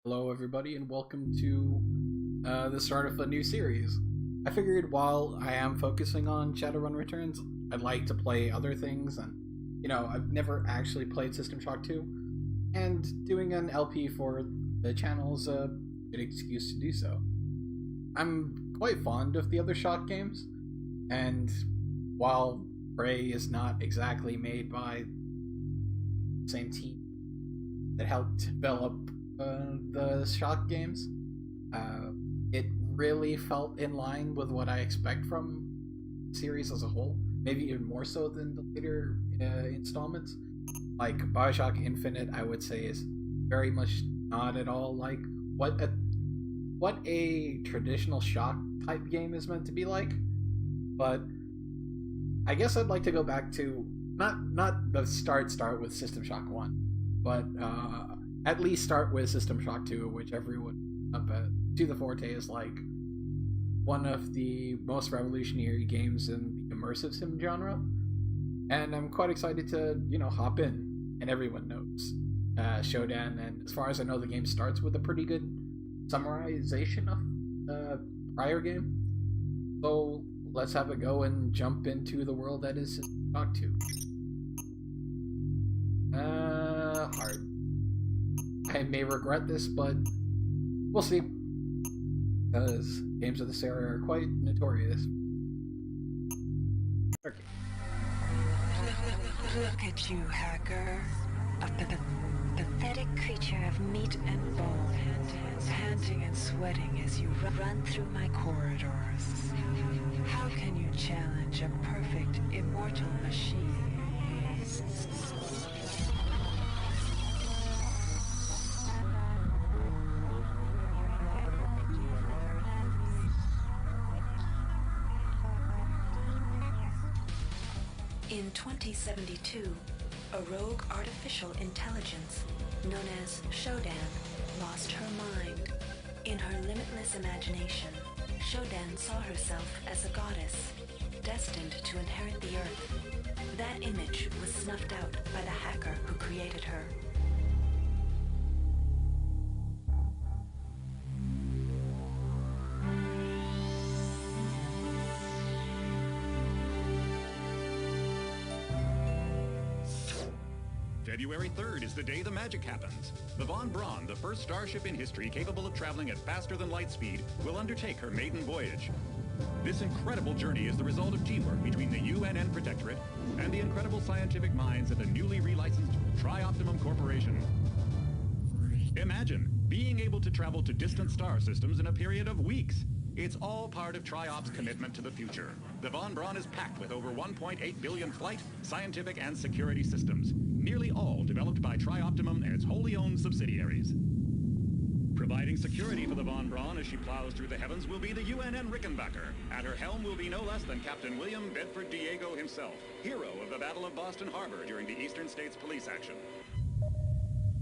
Hello, everybody, and welcome to the start of a new series. I figured while I am focusing on Shadowrun Returns, I'd like to play other things, and I've never actually played System Shock 2, and doing an LP for the channel is a good excuse to do so. I'm quite fond of the other Shock games, and while Prey is not exactly made by the same team that helped develop the Shock games, it really felt in line with what I expect from the series as a whole. Maybe even more so than the later installments. Like Bioshock Infinite, I would say is very much not at all like what a traditional Shock type game is meant to be like. But I guess I'd like to go back to not the start with System Shock 1, but at least start with System Shock 2, which everyone up to the forte is like one of the most revolutionary games in the immersive sim genre. And I'm quite excited to, hop in. And everyone knows Shodan, and as far as I know, the game starts with a pretty good summarization of the prior game. So let's have a go and jump into the world that is System Shock 2. Hard. I may regret this, but we'll see. Because games of this era are quite notorious. Okay. Look at you, hacker. A pathetic creature of meat and bone, panting and sweating as you run through my corridors. How can you challenge a perfect, immortal machine? In 2072, a rogue artificial intelligence known as Shodan lost her mind. In her limitless imagination, Shodan saw herself as a goddess, destined to inherit the earth. That image was snuffed out by the hacker who created her. February 3rd is the day the magic happens. The Von Braun, the first starship in history capable of traveling at faster than light speed, will undertake her maiden voyage. This incredible journey is the result of teamwork between the UNN Protectorate and the incredible scientific minds at the newly relicensed Tri-Optimum Corporation. Imagine being able to travel to distant star systems in a period of weeks. It's all part of Tri-Op's commitment to the future. The Von Braun is packed with over 1.8 billion flight, scientific, and security systems, nearly all developed by Tri-Optimum and its wholly owned subsidiaries. Providing security for the Von Braun as she plows through the heavens will be the UNN Rickenbacker. At her helm will be no less than Captain William Bedford Diego himself, hero of the Battle of Boston Harbor during the Eastern States Police action.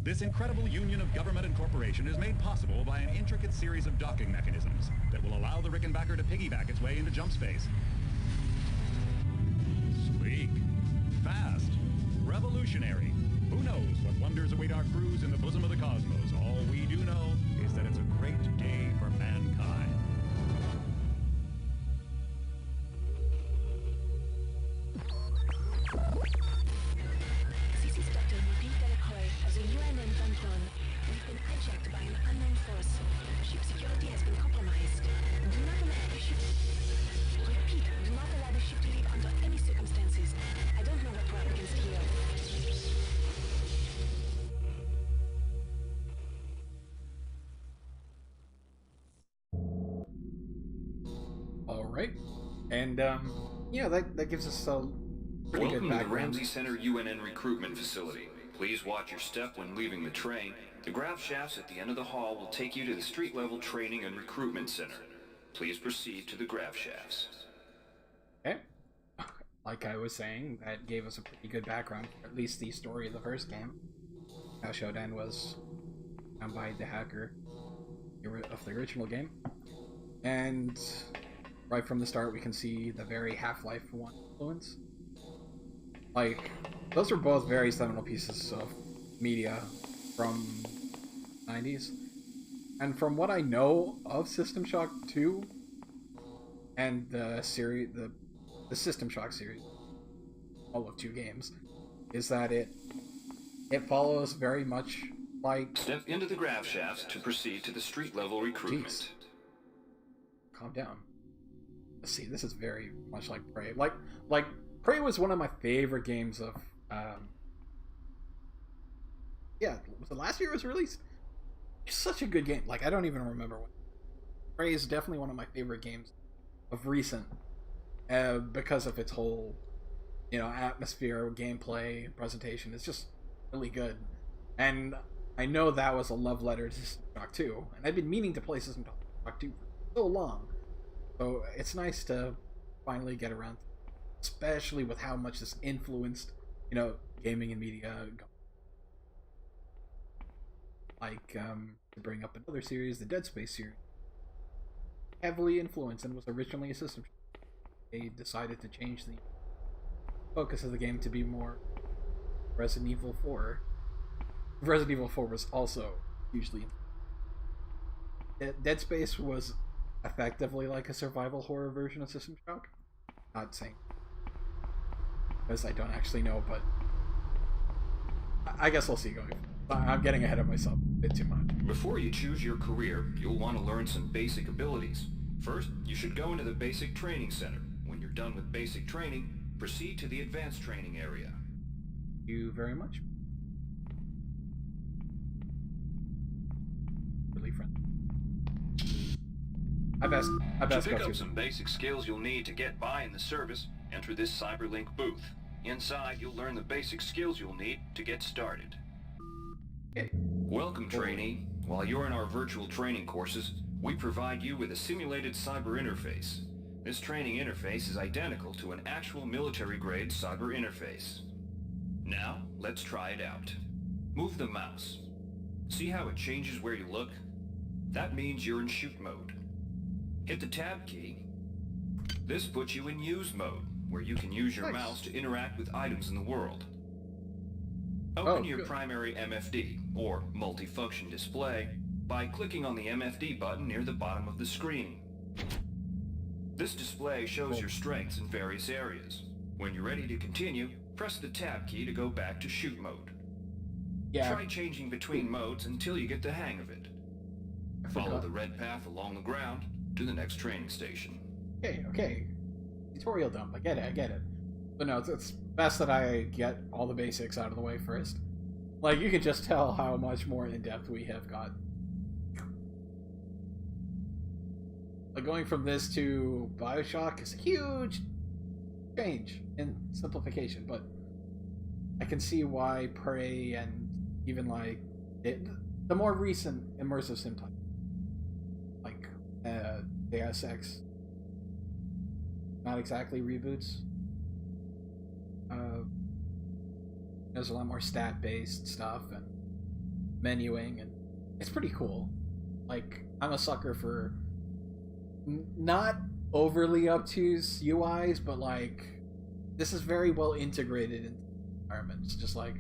This incredible union of government and corporation is made possible by an intricate series of docking mechanisms that will allow the Rickenbacker to piggyback its way into jump space. Sleek, fast, revolutionary. Who knows what wonders await our crews in the bosom of the cosmos? All we do know is that it's a great day for mankind. As a UNN Von Braun, we've been hijacked by an unknown force. Ship security has been compromised. Do not allow the ship... Repeat, do not allow the ship to leave under any circumstances. I don't know what we're up against here. Alright. And, yeah, that gives us a pretty Welcome good to the background. Ramsey Center UNN recruitment facility. Please watch your step when leaving the train. The grav shafts at the end of the hall will take you to the street-level training and recruitment center. Please proceed to the grav shafts. Okay. Like I was saying, that gave us a pretty good background, for at least the story of the first game. How Shodan was found by the hacker of the original game. And right from the start we can see the very Half-Life 1 influence. Like, those were both very seminal pieces of media from 90s. And from what I know of System Shock 2 and the series, the System Shock series, all of 2 games, is that it follows very much like... Step into the grav shafts to proceed to the street level recruitment. Jeez. Calm down. Let's see, this is very much like Prey. Like Prey was one of my favorite games of... yeah, was it last year it was released? It's such a good game. Like, I don't even remember when. Prey is definitely one of my favorite games of recent. Because of its whole, atmosphere, gameplay, presentation. It's just really good. And I know that was a love letter to System Shock 2. And I've been meaning to play System Shock 2 for so long. So it's nice to finally get around to it. Especially with how much this influenced, gaming and media. Like, to bring up another series, the Dead Space series. Heavily influenced and was originally a System Shock. They decided to change the focus of the game to be more Resident Evil 4. Resident Evil 4 was also hugely... Dead Space was effectively like a survival horror version of System Shock. Not saying... because I don't actually know, but... I guess we'll see going forward. I'm getting ahead of myself a bit too much. Before you choose your career, you'll want to learn some basic abilities. First, you should go into the Basic Training Center. When you're done with basic training, proceed to the Advanced Training area. Thank you very much. Really friendly. I best to go pick up to some basic skills you'll need to get by in the service, enter this Cyberlink booth. Inside, you'll learn the basic skills you'll need to get started. Okay. Welcome, trainee. While you're in our virtual training courses, we provide you with a simulated cyber interface. This training interface is identical to an actual military-grade cyber interface. Now, let's try it out. Move the mouse. See how it changes where you look? That means you're in shoot mode. Hit the tab key. This puts you in use mode, where you can use your mouse to interact with items in the world. Open your primary MFD, or multifunction display, by clicking on the MFD button near the bottom of the screen. This display shows your strengths in various areas. When you're ready to continue, press the tab key to go back to shoot mode. Try changing between modes until you get the hang of it. Follow the red path along the ground to the next training station. Okay. Tutorial dump, I get it. But no, it's best that I get all the basics out of the way first. Like, you can just tell how much more in-depth we have got. Like, going from this to Bioshock is a huge change in simplification, but I can see why Prey and even, like, the more recent immersive sim type, like, Deus Ex, not exactly reboots. There's a lot more stat-based stuff and menuing, and it's pretty cool. Like, I'm a sucker for not overly obtuse UIs, but like, this is very well integrated into the environment. It's just like,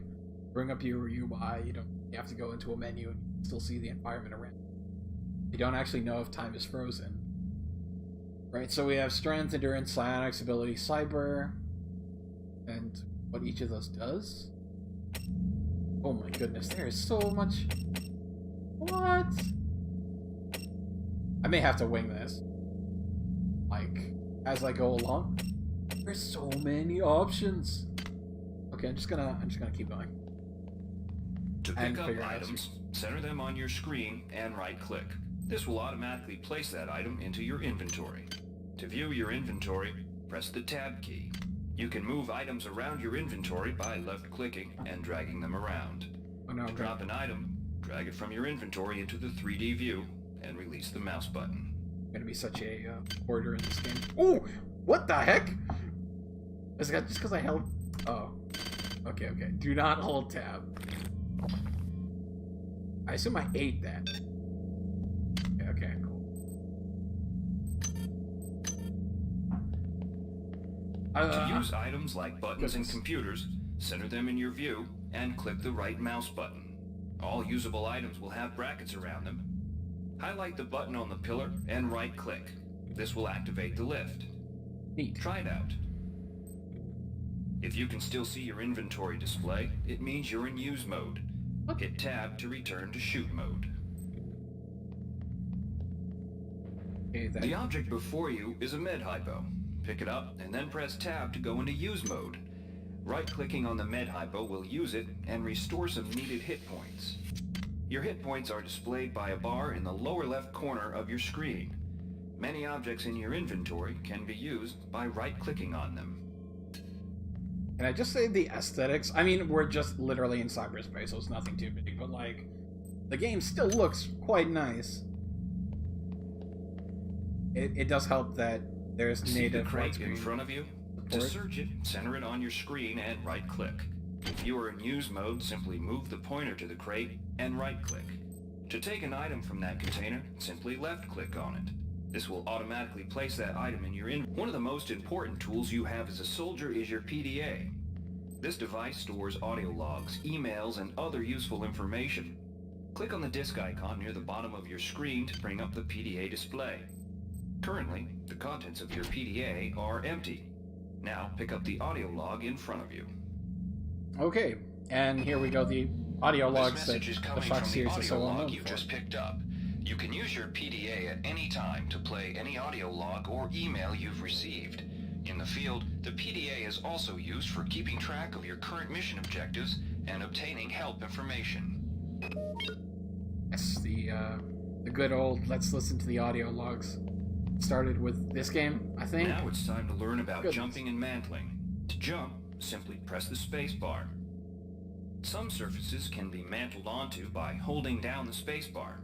bring up your UI, you have to go into a menu and you still see the environment around. You don't actually know if time is frozen. Right, so we have strength, endurance, psionics, ability, cyber, and what each of those does. Oh my goodness, there is so much. What? I may have to wing this. Like, as I go along. There's so many options. Okay, I'm just gonna keep going. To pick up items, center them on your screen and right-click. This will automatically place that item into your inventory. To view your inventory, press the tab key. You can move items around your inventory by left-clicking and dragging them around. To drop an item, drag it from your inventory into the 3D view and release the mouse button. I'm gonna be such a hoarder in this game. Oh! What the heck? Is that just because I held... Oh. Okay. Do not hold tab. I assume I ate that. Okay, cool. To use items like buttons and computers, center them in your view and click the right mouse button. All usable items will have brackets around them. Highlight the button on the pillar and right-click. This will activate the lift. Neat. Try it out. If you can still see your inventory display, it means you're in use mode. Hit tab to return to shoot mode. Okay, The object before you is a med hypo. Pick it up and then press tab to go into use mode. Right-clicking on the med hypo will use it and restore some needed hit points. Your hit points are displayed by a bar in the lower left corner of your screen. Many objects in your inventory can be used by right-clicking on them. Can I just say the aesthetics? I mean, we're just literally in cyberspace, so it's nothing too big, but like, the game still looks quite nice. It does help that there's See native the crate in widescreen front of you? To search it, center it on your screen and right-click. If you are in use mode, simply move the pointer to the crate and right-click. To take an item from that container, simply left-click on it. This will automatically place that item in your inventory. One of the most important tools you have as a soldier is your PDA. This device stores audio logs, emails, and other useful information. Click on the disk icon near the bottom of your screen to bring up the PDA display. Currently, the contents of your PDA are empty. Now pick up the audio log in front of you. Okay, and here we go, the audio logs This that message is the coming Fox from the series is audio so well log known you for. just picked up. You can use your PDA at any time to play any audio log or email you've received. In the field, the PDA is also used for keeping track of your current mission objectives and obtaining help information. Yes, the good old let's listen to the audio logs. Started with this game, I think. Now it's time to learn about Goodness. jumping and mantling. To jump, simply press the space bar. Some surfaces can be mantled onto by holding down the space bar.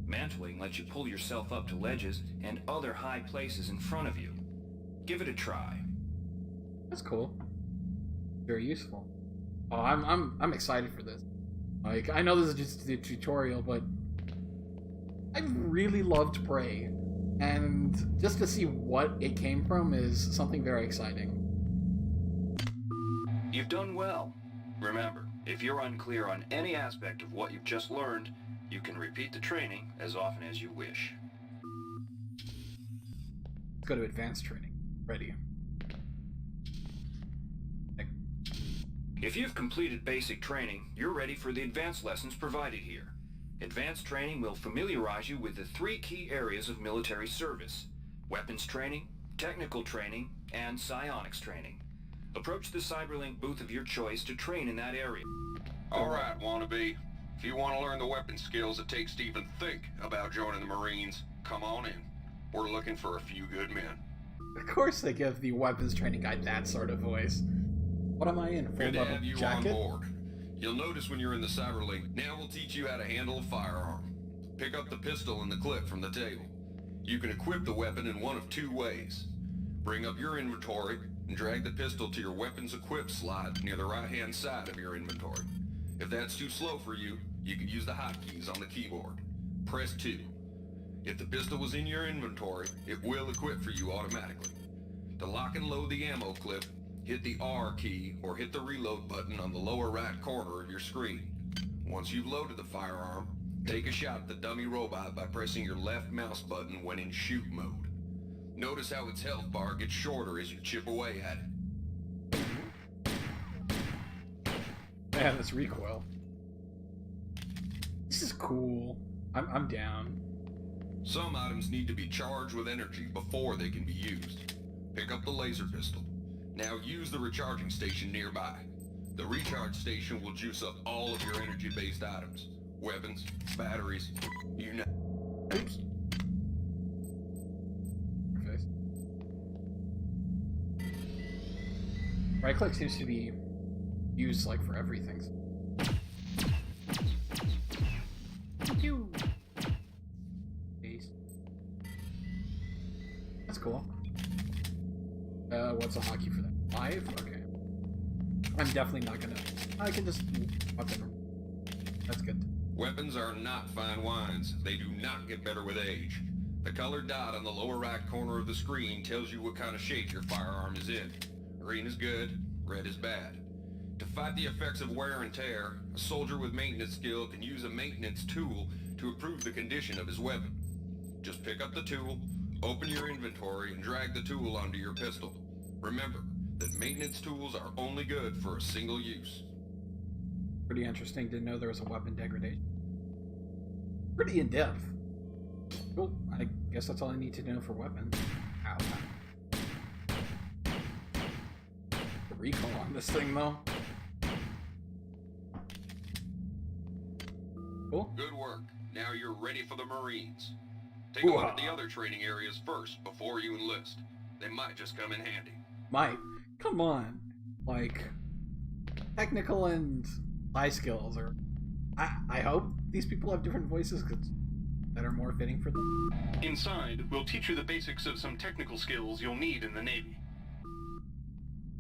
Mantling lets you pull yourself up to ledges and other high places in front of you. Give it a try. That's cool. Very useful. Oh, I'm excited for this. Like, I know this is just the tutorial, but I really loved Prey, and just to see what it came from is something very exciting. You've done well. Remember, if you're unclear on any aspect of what you've just learned, you can repeat the training as often as you wish. Let's go to advanced training. Ready. If you've completed basic training, you're ready for the advanced lessons provided here. Advanced training will familiarize you with the 3 key areas of military service: weapons training, technical training, and psionics training. Approach the Cyberlink booth of your choice to train in that area. Alright, wannabe. If you want to learn the weapon skills it takes to even think about joining the Marines, come on in. We're looking for a few good men. Of course they give the weapons training guy that sort of voice. What am I in? Full Good to level have you jacket? on board. You'll notice when you're in the Cyberlink, now we'll teach you how to handle a firearm. Pick up the pistol and the clip from the table. You can equip the weapon in one of 2 ways. Bring up your inventory and drag the pistol to your weapons equip slot near the right-hand side of your inventory. If that's too slow for you, you can use the hotkeys on the keyboard. Press 2. If the pistol was in your inventory, it will equip for you automatically. To lock and load the ammo clip, hit the R key or hit the reload button on the lower right corner of your screen. Once you've loaded the firearm, take a shot at the dummy robot by pressing your left mouse button when in shoot mode. Notice how its health bar gets shorter as you chip away at it. Man, this recoil. This is cool. I'm down. Some items need to be charged with energy before they can be used. Pick up the laser pistol. Now use the recharging station nearby. The recharge station will juice up all of your energy-based items. Weapons, batteries, you know. Oops. Face. Right click seems to be used like for everything. Pew. Peace. That's cool. What's a hotkey for that? 5? Okay. I'm definitely not gonna. I can just. Okay. That's good. Weapons are not fine wines. They do not get better with age. The colored dot on the lower right corner of the screen tells you what kind of shape your firearm is in. Green is good, red is bad. To fight the effects of wear and tear, a soldier with maintenance skill can use a maintenance tool to improve the condition of his weapon. Just pick up the tool, open your inventory, and drag the tool onto your pistol. Remember that maintenance tools are only good for a single use. Pretty interesting. Didn't know there was a weapon degradation. Pretty in-depth. Cool. I guess that's all I need to know for weapons. Ow. The recoil on this thing, though. Cool. Good work. Now you're ready for the Marines. Take a look at the other training areas first before you enlist. They might just come in handy. Mike, come on. Like, technical and life skills are... I hope these people have different voices that are more fitting for them. Inside, we'll teach you the basics of some technical skills you'll need in the Navy.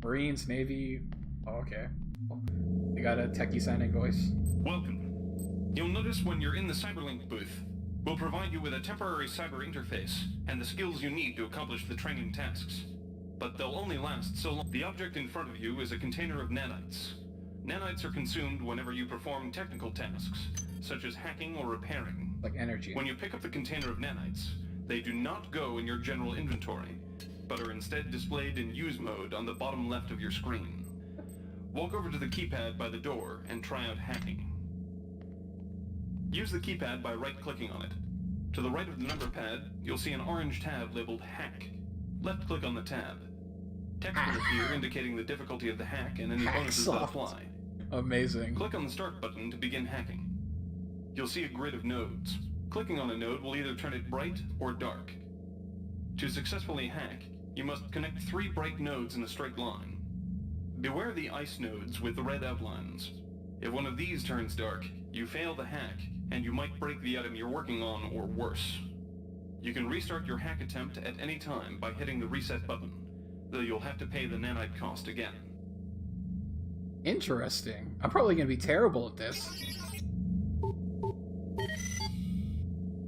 Marines, Navy... Oh, okay. They got a techie-sounding voice. Welcome. You'll notice when you're in the Cyberlink booth, we'll provide you with a temporary cyber interface and the skills you need to accomplish the training tasks. But they'll only last so long. The object in front of you is a container of nanites. Nanites are consumed whenever you perform technical tasks, such as hacking or repairing. Like energy. When you pick up the container of nanites, they do not go in your general inventory, but are instead displayed in use mode on the bottom left of your screen. Walk over to the keypad by the door and try out hacking. Use the keypad by right-clicking on it. To the right of the number pad, you'll see an orange tab labeled Hack. Left-click on the tab. Text will appear indicating the difficulty of the hack and any bonuses that apply. Amazing. Click on the Start button to begin hacking. You'll see a grid of nodes. Clicking on a node will either turn it bright or dark. To successfully hack, you must connect 3 bright nodes in a straight line. Beware the ice nodes with the red outlines. If one of these turns dark, you fail the hack, and you might break the item you're working on or worse. You can restart your hack attempt at any time by hitting the reset button, though you'll have to pay the nanite cost again. Interesting. I'm probably going to be terrible at this.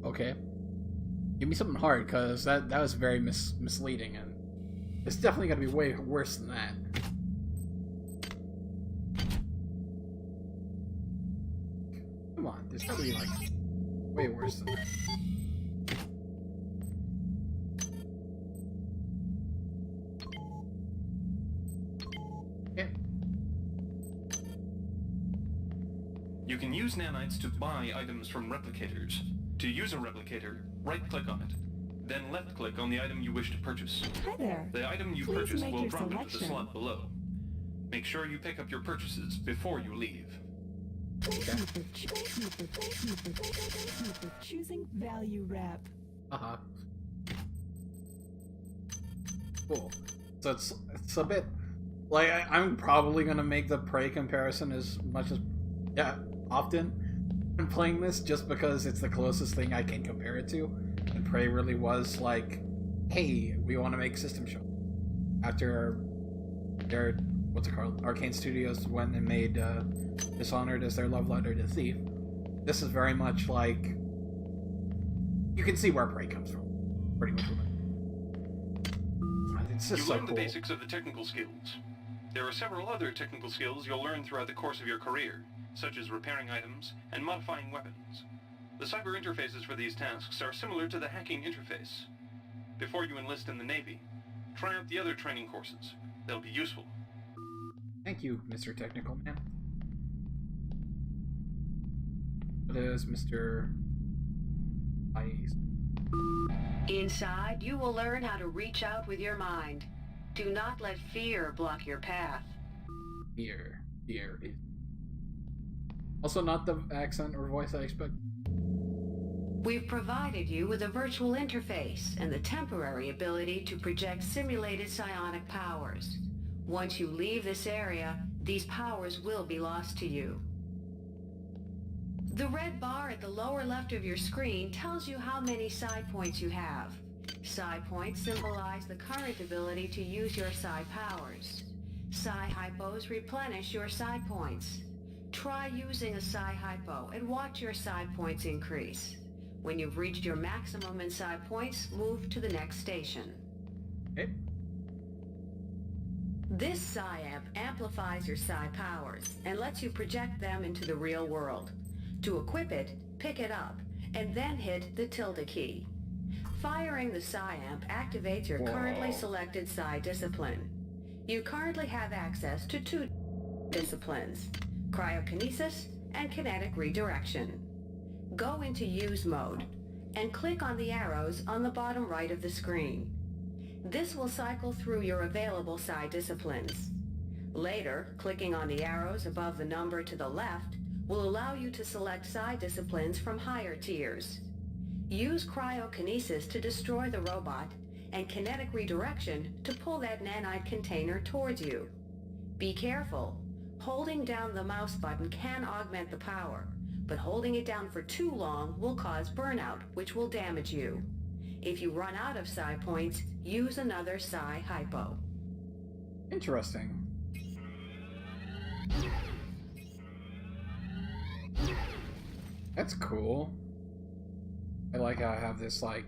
Okay. Give me something hard, because that was very misleading, and it's definitely going to be way worse than that. Come on, there's got to be, like, way worse than that. Okay. You can use nanites to buy items from replicators. To use a replicator, right-click on it. Then left-click on the item you wish to purchase. Hi there. The item you Please purchase make will your drop into the selection. slot below. Make sure you pick up your purchases before you leave. Thank you for choosing Value Wrap. Uh-huh. Cool. So it's a bit... Like, I'm probably going to make the Prey comparison as much as... Yeah, often when playing this, just because it's the closest thing I can compare it to. And Prey really was like, hey, we want to make System Shock. After their... What's it called? Arcane Studios went and made Dishonored as their love letter to Thief. This is very much like... You can see where Prey comes from. Pretty much. It's just You so learn cool. the basics of the technical skills. There are several other technical skills you'll learn throughout the course of your career, such as repairing items and modifying weapons. The cyber interfaces for these tasks are similar to the hacking interface. Before you enlist in the Navy, try out the other training courses. They'll be useful. Thank you, Mr. Technical Man. What is Mr. Ice? Inside, you will learn how to reach out with your mind. Do not let fear block your path. Fear is also not the accent or voice I expect. We've provided you with a virtual interface and the temporary ability to project simulated psionic powers. Once you leave this area, these powers will be lost to you. The red bar at the lower left of your screen tells you how many psi points you have. Psi points symbolize the current ability to use your psi powers. Psi hypos replenish your psi points. Try using a psi hypo and watch your psi points increase. When you've reached your maximum in psi points, move to the next station. Okay. This psi amp amplifies your psi powers and lets you project them into the real world. To equip it, pick it up, and then hit the tilde key. Firing the psi amp activates your currently selected psi discipline. You currently have access to 2 disciplines, cryokinesis and kinetic redirection. Go into use mode and click on the arrows on the bottom right of the screen. This will cycle through your available psi disciplines. Later, clicking on the arrows above the number to the left will allow you to select psi disciplines from higher tiers. Use cryokinesis to destroy the robot and kinetic redirection to pull that nanite container towards you. Be careful. Holding down the mouse button can augment the power, but holding it down for too long will cause burnout, which will damage you. If you run out of psi points, use another psi hypo. Interesting. That's cool. I like how I have this, like,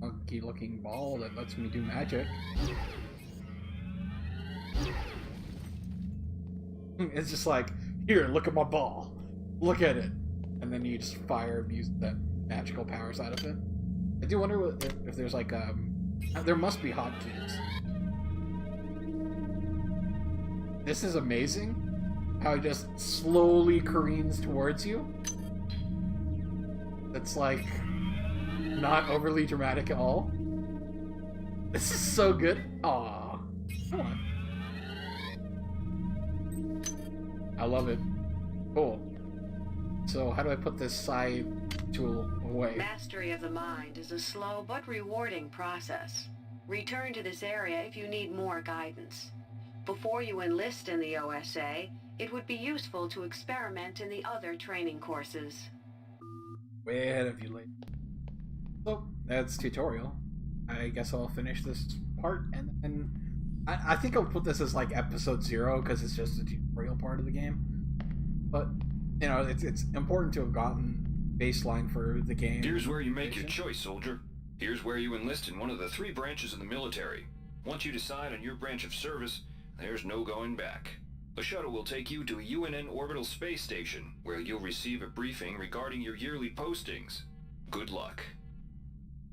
funky looking ball that lets me do magic. It's just like, here, look at my ball. Look at it. And then you just fire and use the magical powers out of it. I do wonder if there's like, there must be hotkeys. This is amazing. How it just slowly careens towards you. It's like not overly dramatic at all. This is so good. Aww. Come on. I love it. Cool. So how do I put this psi tool away? Mastery of the mind is a slow but rewarding process. Return to this area if you need more guidance. Before you enlist in the OSA, it would be useful to experiment in the other training courses. Way ahead of you, lady. So, that's tutorial. I guess I'll finish this part, and then I think I'll put this as like episode 0 because it's just a tutorial part of the game. But you know, it's important to have gotten baseline for the game. Here's where you make your choice, soldier. Here's where you enlist in one of the 3 branches of the military. Once you decide on your branch of service, there's no going back. The shuttle will take you to a UNN orbital space station, where you'll receive a briefing regarding your yearly postings. Good luck.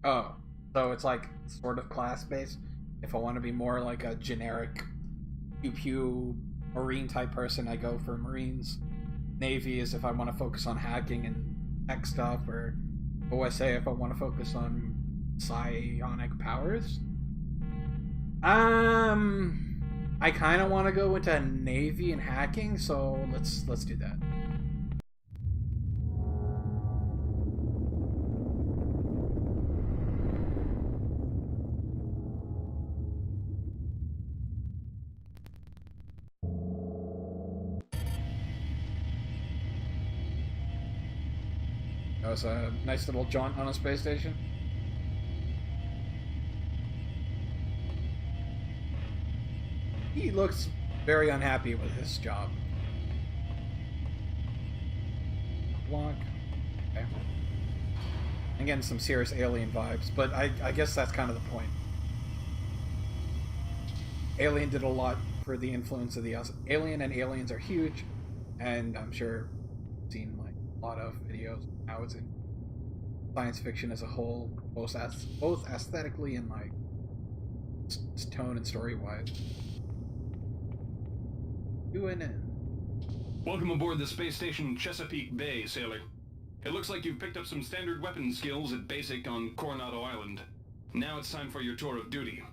Oh, so it's like sort of class-based? If I want to be more like a generic pew-pew marine type person, I go for Marines. Navy is if I want to focus on hacking and tech stuff, or OSA if I want to focus on psionic powers. I kind of want to go into Navy and hacking, so let's do that. That was a nice little jaunt on a space station. He looks very unhappy with his job. Block. Okay. I'm getting some serious alien vibes, but I guess that's kind of the point. Alien did a lot for the influence of the Alien, and Aliens are huge, and I'm sure you've seen like a lot of videos how it's in science fiction as a whole, both aesthetically and like tone and story wise. UNN. Welcome aboard the space station Chesapeake Bay, sailor. It looks like you've picked up some standard weapon skills at basic on Coronado Island. Now it's time for your tour of duty.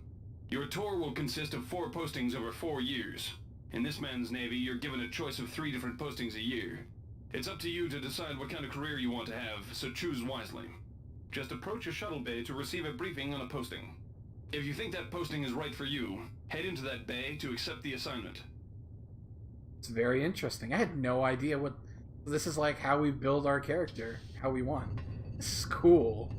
Your tour will consist of 4 postings over 4 years. In this man's Navy, you're given a choice of 3 different postings a year. It's up to you to decide what kind of career you want to have, so choose wisely. Just approach a shuttle bay to receive a briefing on a posting. If you think that posting is right for you, head into that bay to accept the assignment. It's very interesting. I had no idea what... This is like how we build our character, how we want. This is cool.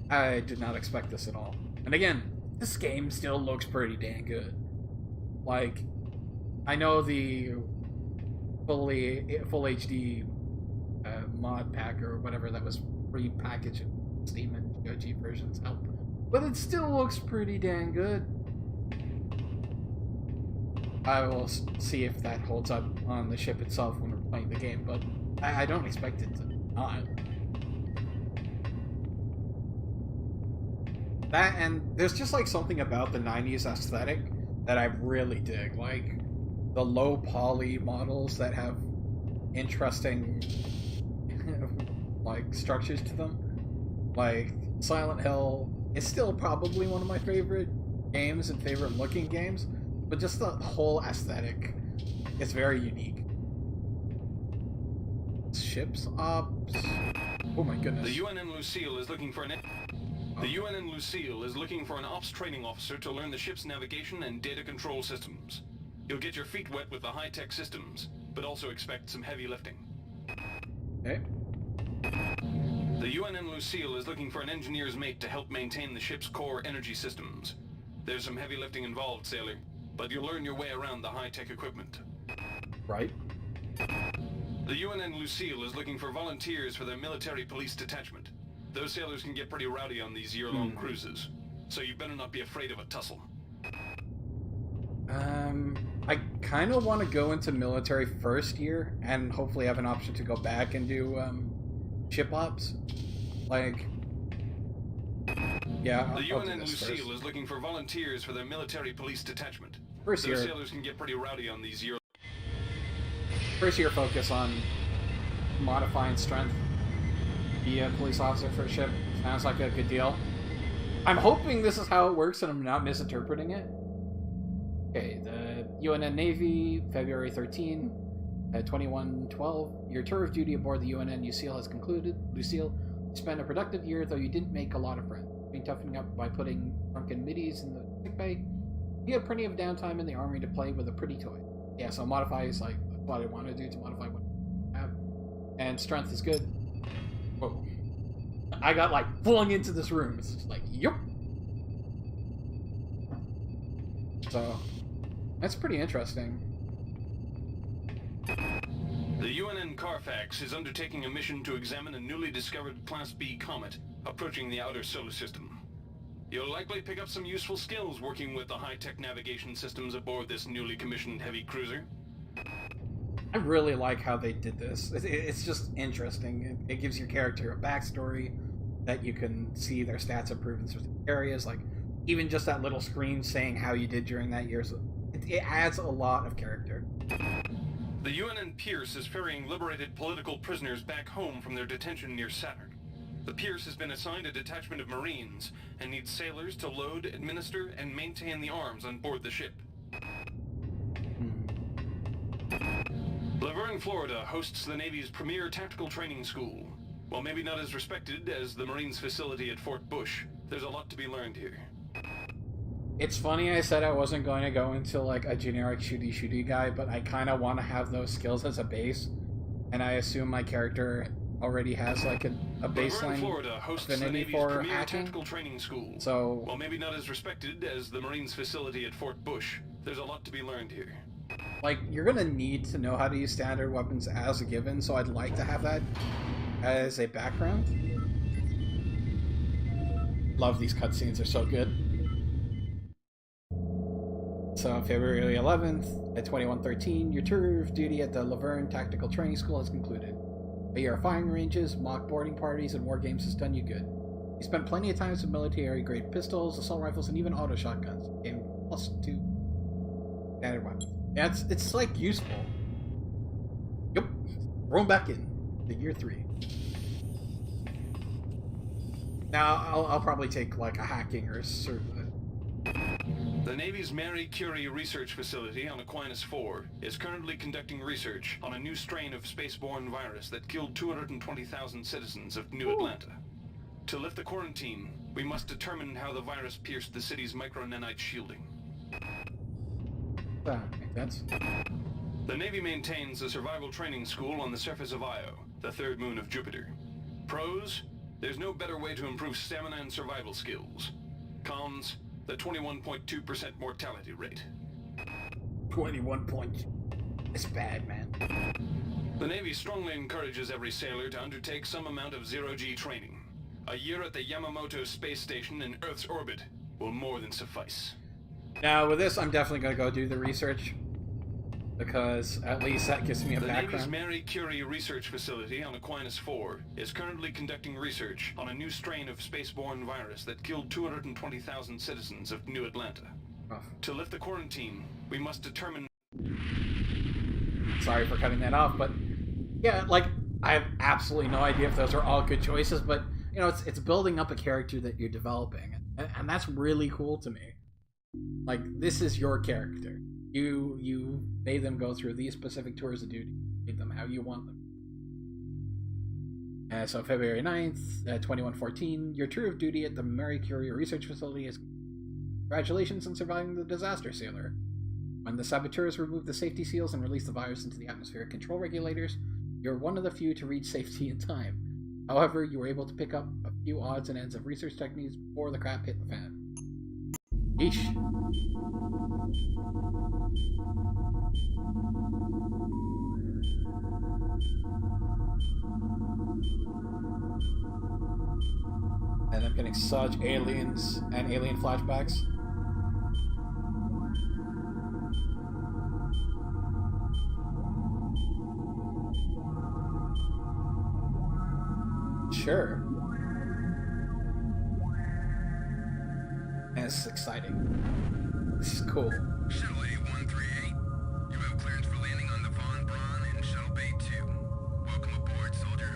I did not expect this at all. And again, this game still looks pretty dang good. Like, I know the full HD mod pack or whatever that was pre-packaged in Steam and GOG versions help, but it still looks pretty dang good. I will see if that holds up on the ship itself when we're playing the game, but I don't expect it to not. That, and there's just like something about the 90s aesthetic that I really dig. Like the low poly models that have interesting like structures to them. Like Silent Hill is still probably one of my favorite games and favorite looking games, but just the whole aesthetic is very unique. Ships ops. Oh my goodness. The UNN Lucille is looking for an ops training officer to learn the ship's navigation and data control systems. You'll get your feet wet with the high-tech systems, but also expect some heavy lifting. Okay. The UNN Lucille is looking for an engineer's mate to help maintain the ship's core energy systems. There's some heavy lifting involved, sailor, but you'll learn your way around the high-tech equipment. Right. The UNN Lucille is looking for volunteers for their military police detachment. Those sailors can get pretty rowdy on these year-long cruises, so you better not be afraid of a tussle. I kind of want to go into military first year and hopefully have an option to go back and do ship ops. Like, yeah. The I'll do UNN this Lucille first. is looking for volunteers for their military police detachment. First Those year. sailors can get pretty rowdy on these year. First year focus on modifying strength. Be a police officer for a ship. Sounds like a good deal. I'm hoping this is how it works and I'm not misinterpreting it. Okay, the UNN Navy, February 13, 2112. Your tour of duty aboard the UNN Lucille has concluded. Lucille, you spent a productive year, though you didn't make a lot of friends. Being toughening up by putting drunken middies in the sickbay. You had plenty of downtime in the army to play with a pretty toy. Yeah, so modify is like what I want to do to modify what I have. And strength is good. Whoa. I got like flung into this room. It's just like, yup. So, that's pretty interesting. The UNN Carfax is undertaking a mission to examine a newly discovered Class B comet approaching the outer solar system. You'll likely pick up some useful skills working with the high-tech navigation systems aboard this newly commissioned heavy cruiser. I really like how they did this. It's just interesting. It gives your character a backstory that you can see their stats improve in certain areas. Like, even just that little screen saying how you did during that year. So it adds a lot of character. The UNN Pierce is ferrying liberated political prisoners back home from their detention near Saturn. The Pierce has been assigned a detachment of Marines and needs sailors to load, administer, and maintain the arms on board the ship. Laverne, Florida hosts the Navy's premier tactical training school. While maybe not as respected as the Marines facility at Fort Bush, there's a lot to be learned here. It's funny I said I wasn't going to go into like a generic shooty guy, but I kind of want to have those skills as a base, and I assume my character already has like a baseline Florida hosts the affinity Navy's for premier hacking. tactical training school. So, while maybe not as respected as the Marines facility at Fort Bush, there's a lot to be learned here. like, you're gonna need to know how to use standard weapons as a given, so I'd like to have that as a background. Love these cutscenes, they're so good. So, February 11th, at 2113, your tour of duty at the Laverne Tactical Training School has concluded. A year of firing ranges, mock boarding parties, and war games has done you good. You spent plenty of time with military-grade pistols, assault rifles, and even auto shotguns. Game +2 standard weapons. Yeah, it's like useful. Yep. Throw 'em back in. The year 3. Now, I'll probably take like a hacking or The Navy's Marie Curie Research Facility on Aquinas 4 is currently conducting research on a new strain of spaceborne virus that killed 220,000 citizens of New Atlanta. To lift the quarantine, we must determine how the virus pierced the city's micronanite shielding. That makes sense. The Navy maintains a survival training school on the surface of Io, the third moon of Jupiter. Pros, there's no better way to improve stamina and survival skills. Cons, the 21.2% mortality rate. 21 points. It's bad, man. The Navy strongly encourages every sailor to undertake some amount of zero-G training. A year at the Yamamoto space station in Earth's orbit will more than suffice. Now, with this, I'm definitely going to go do the research. because at least that gives me a The Navy's background. Marie Curie research facility on Aquinas 4 is currently conducting research on a new strain of spaceborne virus that killed 220,000 citizens of New Atlanta. Rough. To lift the quarantine, we must determine... Sorry for cutting that off, but yeah, like, I have absolutely no idea if those are all good choices, but you know, it's building up a character that you're developing, and that's really cool to me. Like, this is your character. You made them go through these specific tours of duty, made them how you want them. So February 9th, 2114, your tour of duty at the Marie Curie Research Facility is... Congratulations on surviving the disaster, sailor. When the saboteurs removed the safety seals and released the virus into the atmospheric control regulators, you're one of the few to reach safety in time. However, you were able to pick up a few odds and ends of research techniques before the crap hit the fan. Yeesh. And I'm getting such aliens and alien flashbacks. Sure. And this is exciting. This is cool. Shuttle A138, you have clearance for landing on the Von Braun in Shuttle Bay 2. Welcome aboard, soldier.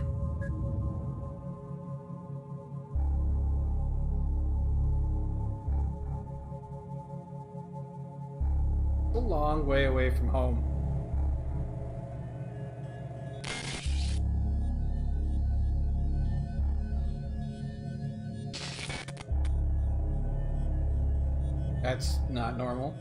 It's a long way away from home. That's not normal.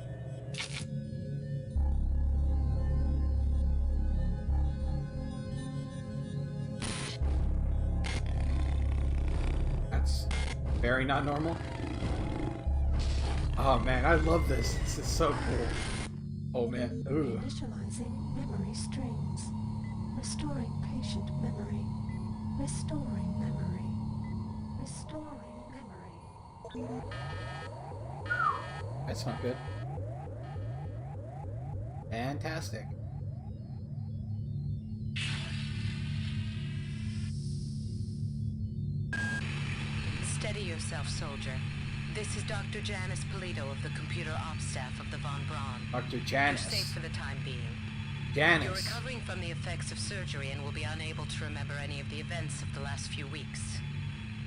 That's very not normal. Oh man, I love this. This is so cool. Oh man. Ooh. Initializing memory strings. Restoring patient memory. Restoring memory. Restoring memory. That's not good. Fantastic. Steady yourself, soldier. This is Dr. Janice Polito of the computer ops staff of the Von Braun. Dr. You're Janice. safe for the time being. Janice. You're recovering from the effects of surgery and will be unable to remember any of the events of the last few weeks.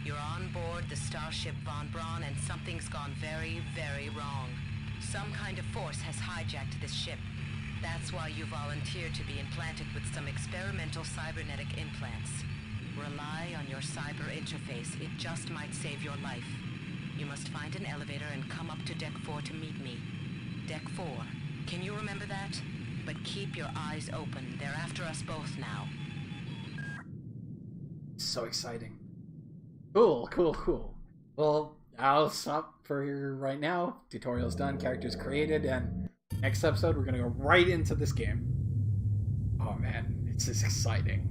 You're on board the starship Von Braun and something's gone very, very wrong. Some kind of force has hijacked this ship. That's why you volunteered to be implanted with some experimental cybernetic implants. Rely on your cyber interface. It just might save your life. You must find an elevator and come up to Deck 4 to meet me. Deck 4. Can you remember that? But keep your eyes open. They're after us both now. So exciting. Cool, cool, cool. Well, I'll stop for here right now. Tutorial's done, characters created, and next episode we're gonna go right into this game. Oh man, it's just exciting.